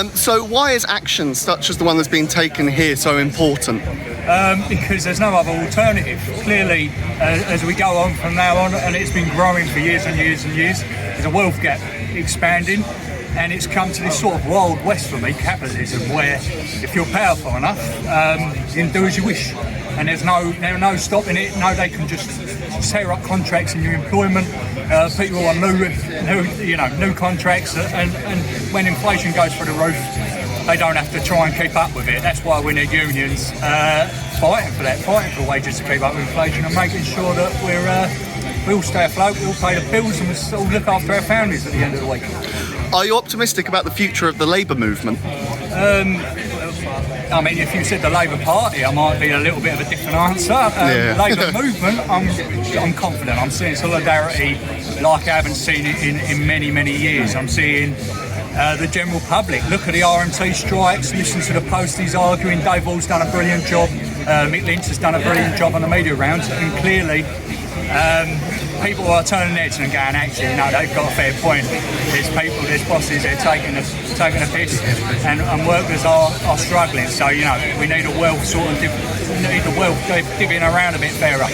And so why is action such as the one that's being taken here so important? Because there's no other alternative. Clearly, as we go on from now on, and it's been growing for years and years and years, there's a wealth gap expanding, and it's come to this sort of wild west for me, capitalism, where if you're powerful enough, you can do as you wish, and there's no stopping it. No, they can just tear up contracts in your employment. People on new contracts, and when inflation goes through the roof, they don't have to try and keep up with it. That's why we need unions fighting for wages to keep up with inflation, and making sure that we all stay afloat, we all pay the bills, and we still look after our families at the end of the week. Are you optimistic about the future of the labour movement? I mean, if you said the Labour Party, I might be a little bit of a different answer. Labour movement, I'm confident. I'm seeing solidarity like I haven't seen it in many, many years. I'm seeing the general public. Look at the RMT strikes, listen to the posties arguing. Dave Hall's done a brilliant job. Mick Lynch has done a brilliant job on the media rounds, and clearly people are turning their heads and going, actually, no, they've got a fair point. There's people, there's bosses, they're taking a piss, and workers are struggling. So, we need a wealth divvying around a bit fairer.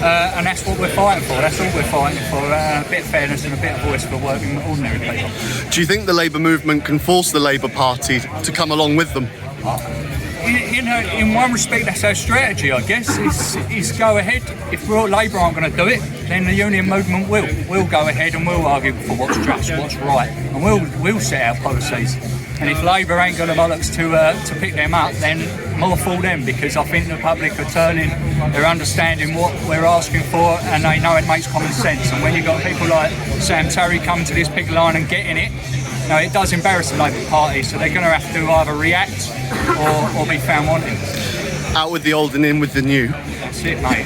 And that's what we're fighting for. That's all we're fighting for, a bit of fairness and a bit of voice for working ordinary people. Do you think the Labour movement can force the Labour Party to come along with them? In one respect, that's our strategy, I guess, is go ahead. If Labour aren't going to do it, then the union movement will. We'll go ahead and we'll argue for what's just, what's right, and we'll set our policies. And if Labour ain't got the bollocks to pick them up, then more for them, because I think the public are turning, they're understanding what we're asking for, and they know it makes common sense. And when you've got people like Sam Terry coming to this big line and getting it, it does embarrass the Labour Party, so they're going to have to either react or be found wanting. Out with the old and in with the new. That's it, mate.